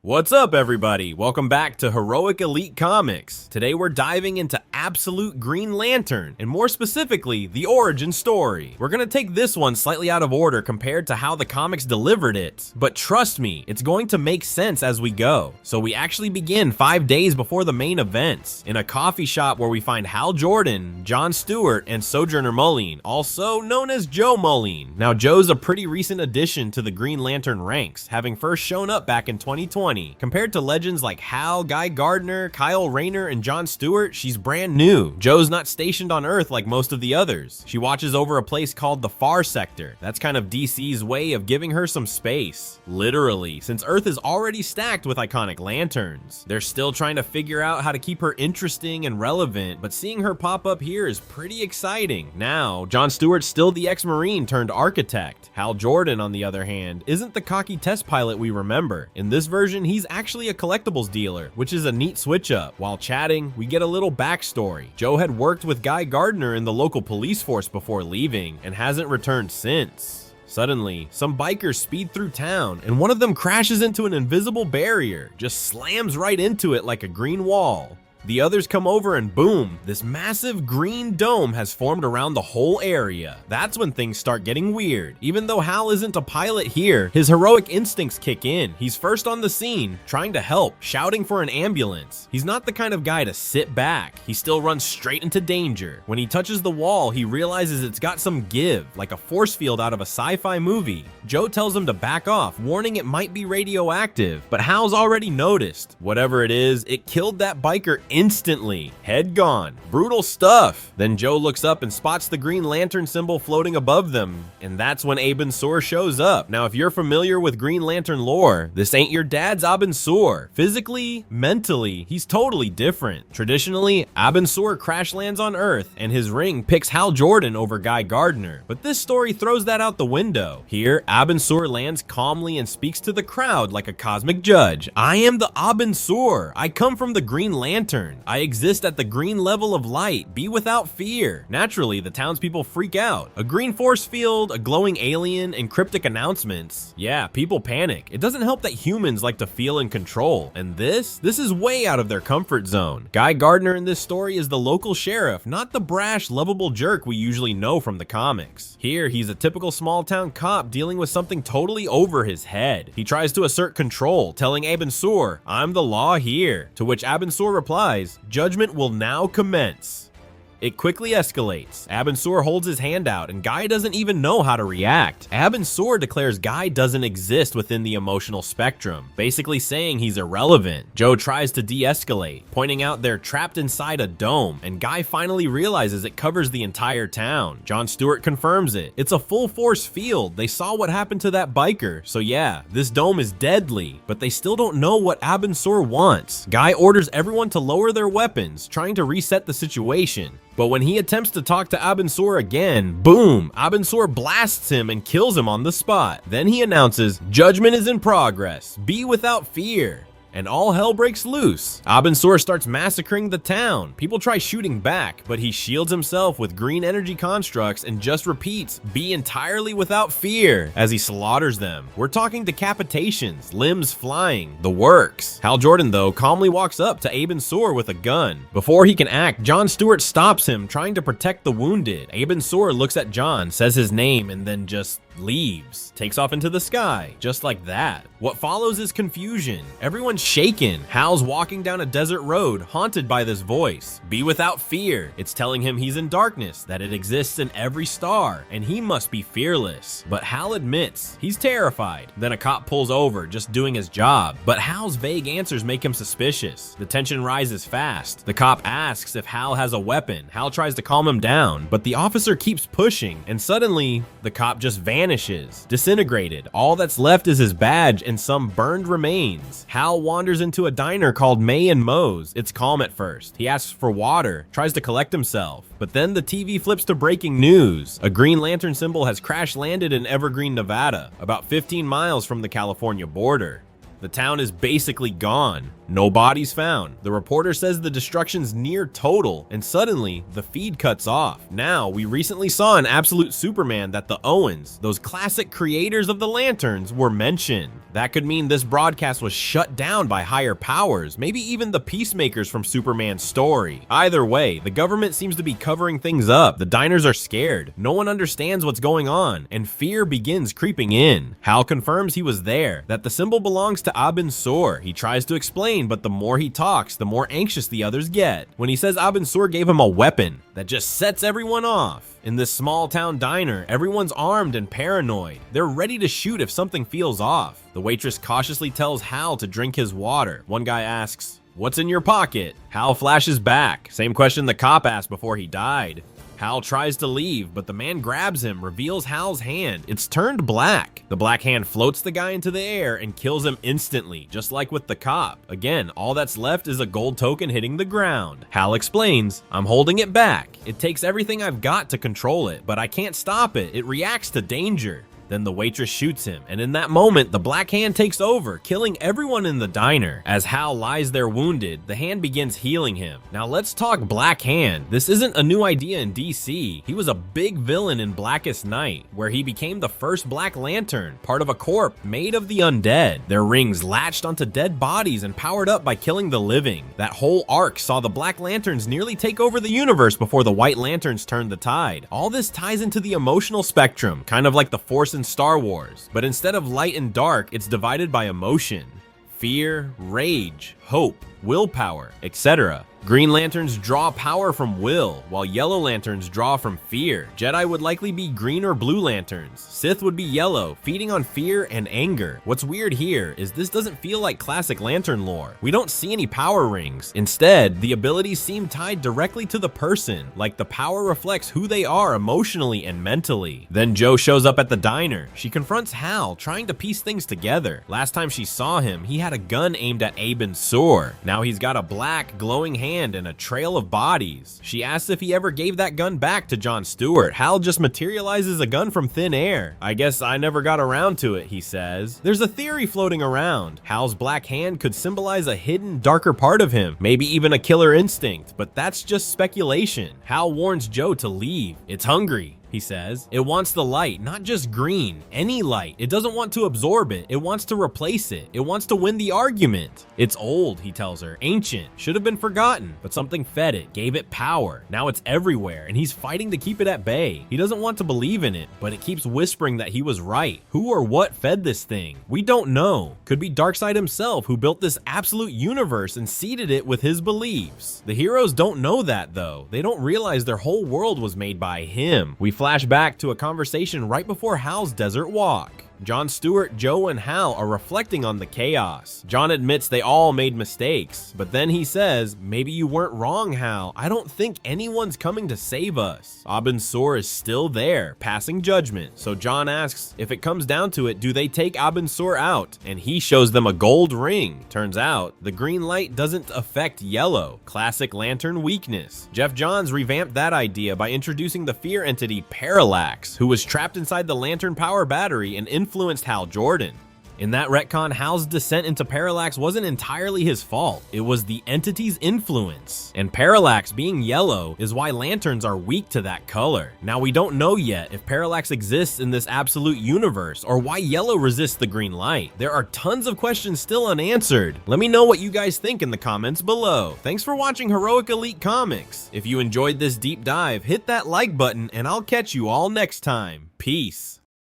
What's up, everybody? Welcome back to Heroic Elite Comics. Today we're diving into Absolute Green Lantern, and more specifically, the origin story. We're gonna take this one slightly out of order compared to how the comics delivered it, but trust me, it's going to make sense as we go. So we actually begin 5 days before the main events, in a coffee shop where we find Hal Jordan, John Stewart, and Sojourner Mullein, also known as Joe Mullein. Now, Joe's a pretty recent addition to the Green Lantern ranks, having first shown up back in 2020. Compared to legends like Hal, Gardner, Kyle Rayner, and John Stewart, she's brand new. Joe's not stationed on Earth like most of the others. She watches over a place called the Far Sector. That's kind of DC's way of giving her some space. Literally, since Earth is already stacked with iconic lanterns. They're still trying to figure out how to keep her interesting and relevant, but seeing her pop up here is pretty exciting. Now, John Stewart's still the ex-Marine turned architect. Hal Jordan, on the other hand, isn't the cocky test pilot we remember. In this version, he's actually a collectibles dealer, which is a neat switch up. While chatting, we get a little backstory. Joe had worked with Gardner in the local police force before leaving, and hasn't returned since. Suddenly, some bikers speed through town, and one of them crashes into an invisible barrier, just slams right into it like a green wall. The others come over and boom, this massive green dome has formed around the whole area. That's when things start getting weird. Even though Hal isn't a pilot here, his heroic instincts kick in. He's first on the scene, trying to help, shouting for an ambulance. He's not the kind of guy to sit back. He still runs straight into danger. When he touches the wall, he realizes it's got some give, like a force field out of a sci-fi movie. Joe tells him to back off, warning it might be radioactive, but Hal's already noticed. Whatever it is, it killed that biker instantly. Head gone. Brutal stuff. Then Joe looks up and spots the Green Lantern symbol floating above them, and that's when Abin Sur shows up. Now, if you're familiar with Green Lantern lore, this ain't your dad's Abin Sur. Physically, mentally, he's totally different. Traditionally, Abin Sur crash lands on Earth, and his ring picks Hal Jordan over Gardner. But this story throws that out the window. Here, Abin Sur lands calmly and speaks to the crowd like a cosmic judge. I am the Abin Sur. I come from the Green Lantern. I exist at the green level of light. Be without fear. Naturally, the townspeople freak out. A green force field, a glowing alien, and cryptic announcements. Yeah, people panic. It doesn't help that humans like to feel in control. And this is way out of their comfort zone. Gardner in this story is the local sheriff, not the brash, lovable jerk we usually know from the comics. Here, he's a typical small town cop dealing with something totally over his head. He tries to assert control, telling Abin Sur, "I'm the law here," to which Abin Sur replies, "Judgment will now commence." It quickly escalates. Abin Sur holds his hand out, and Guy doesn't even know how to react. Abin Sur declares Guy doesn't exist within the emotional spectrum, basically saying he's irrelevant. Joe tries to de-escalate, pointing out they're trapped inside a dome, and Guy finally realizes it covers the entire town. John Stewart confirms it. It's a full force field. They saw what happened to that biker, so yeah, this dome is deadly, but they still don't know what Abin Sur wants. Guy orders everyone to lower their weapons, trying to reset the situation. But when he attempts to talk to Abin Sur again, boom, Abin Sur blasts him and kills him on the spot. Then he announces, "Judgment is in progress. Be without fear." And all hell breaks loose. Abin Sur starts massacring the town. People try shooting back, but he shields himself with green energy constructs and just repeats, "Be entirely without fear," as he slaughters them. We're talking decapitations, limbs flying, the works. Hal Jordan, though, calmly walks up to Abin Sur with a gun. Before he can act, John Stewart stops him, trying to protect the wounded. Abin Sur looks at John, says his name, and then just leaves, takes off into the sky, just like that. What follows is confusion. Everyone's shaken. Hal's walking down a desert road, haunted by this voice. Be without fear. It's telling him he's in darkness, that it exists in every star, and he must be fearless. But Hal admits he's terrified. Then a cop pulls over, just doing his job. But Hal's vague answers make him suspicious. The tension rises fast. The cop asks if Hal has a weapon. Hal tries to calm him down, but the officer keeps pushing, and suddenly, the cop just vanishes, disintegrated. All that's left is his badge and some burned remains. Hal wanders into a diner called May and Moe's. It's calm at first. He asks for water, tries to collect himself, but then the TV flips to breaking news. A Green Lantern symbol has crash landed in Evergreen, Nevada, about 15 miles from the California border. The town is basically gone. No bodies found. The reporter says the destruction's near total, and suddenly, the feed cuts off. Now, we recently saw in Absolute Superman that the Owens, those classic creators of the Lanterns, were mentioned. That could mean this broadcast was shut down by higher powers, maybe even the peacemakers from Superman's story. Either way, the government seems to be covering things up. The diners are scared. No one understands what's going on, and fear begins creeping in. Hal confirms he was there, that the symbol belongs to Abin Sur. He tries to explain, but the more he talks, the more anxious the others get. When he says Abin Sur gave him a weapon that just sets everyone off. In this small town diner, everyone's armed and paranoid. They're ready to shoot if something feels off. The waitress cautiously tells Hal to drink his water. One guy asks, "What's in your pocket?" Hal flashes back. Same question the cop asked before he died. Hal tries to leave, but the man grabs him, reveals Hal's hand. It's turned black. The black hand floats the guy into the air and kills him instantly, just like with the cop. Again, all that's left is a gold token hitting the ground. Hal explains, "I'm holding it back. It takes everything I've got to control it, but I can't stop it. It reacts to danger." Then the waitress shoots him, and in that moment, the black hand takes over, killing everyone in the diner. As Hal lies there wounded, the hand begins healing him. Now let's talk Black Hand. This isn't a new idea in DC. He was a big villain in Blackest Night, where he became the first Black Lantern, part of a corp made of the undead. Their rings latched onto dead bodies and powered up by killing the living. That whole arc saw the Black Lanterns nearly take over the universe before the White Lanterns turned the tide. All this ties into the emotional spectrum, kind of like the Force in Star Wars, but instead of light and dark, it's divided by emotion. Fear, rage, hope, willpower, etc. Green Lanterns draw power from will, while Yellow Lanterns draw from fear. Jedi would likely be green or blue lanterns. Sith would be yellow, feeding on fear and anger. What's weird here is this doesn't feel like classic lantern lore. We don't see any power rings. Instead, the abilities seem tied directly to the person, like the power reflects who they are emotionally and mentally. Then Jo shows up at the diner. She confronts Hal, trying to piece things together. Last time she saw him, he had a gun aimed at Abin Sur. Now he's got a black, glowing hand and a trail of bodies. She asks if he ever gave that gun back to John Stewart. Hal just materializes a gun from thin air. "I guess I never got around to it," he says. There's a theory floating around. Hal's black hand could symbolize a hidden, darker part of him, maybe even a killer instinct, but that's just speculation. Hal warns Jo to leave. It's hungry, he says. It wants the light, not just green, any light. It doesn't want to absorb it. It wants to replace it. It wants to win the argument. It's old, he tells her, ancient, should have been forgotten, but something fed it, gave it power. Now it's everywhere, and he's fighting to keep it at bay. He doesn't want to believe in it, but it keeps whispering that he was right. Who or what fed this thing? We don't know. Could be Darkseid himself, who built this absolute universe and seeded it with his beliefs. The heroes don't know that, though. They don't realize their whole world was made by him. We flash back to a conversation right before Hal's desert walk. John Stewart, Jo, and Hal are reflecting on the chaos. John admits they all made mistakes, but then he says, "Maybe you weren't wrong, Hal. I don't think anyone's coming to save us." Abin Sur is still there, passing judgment. So John asks, if it comes down to it, do they take Abin Sur out? And he shows them a gold ring. Turns out, the green light doesn't affect yellow. Classic lantern weakness. Jeff Johns revamped that idea by introducing the fear entity Parallax, who was trapped inside the lantern power battery and influenced Hal Jordan. In that retcon, Hal's descent into Parallax wasn't entirely his fault. It was the entity's influence. And Parallax being yellow is why lanterns are weak to that color. Now, we don't know yet if Parallax exists in this absolute universe or why yellow resists the green light. There are tons of questions still unanswered. Let me know what you guys think in the comments below. Thanks for watching Heroic Elite Comics. If you enjoyed this deep dive, hit that like button and I'll catch you all next time. Peace.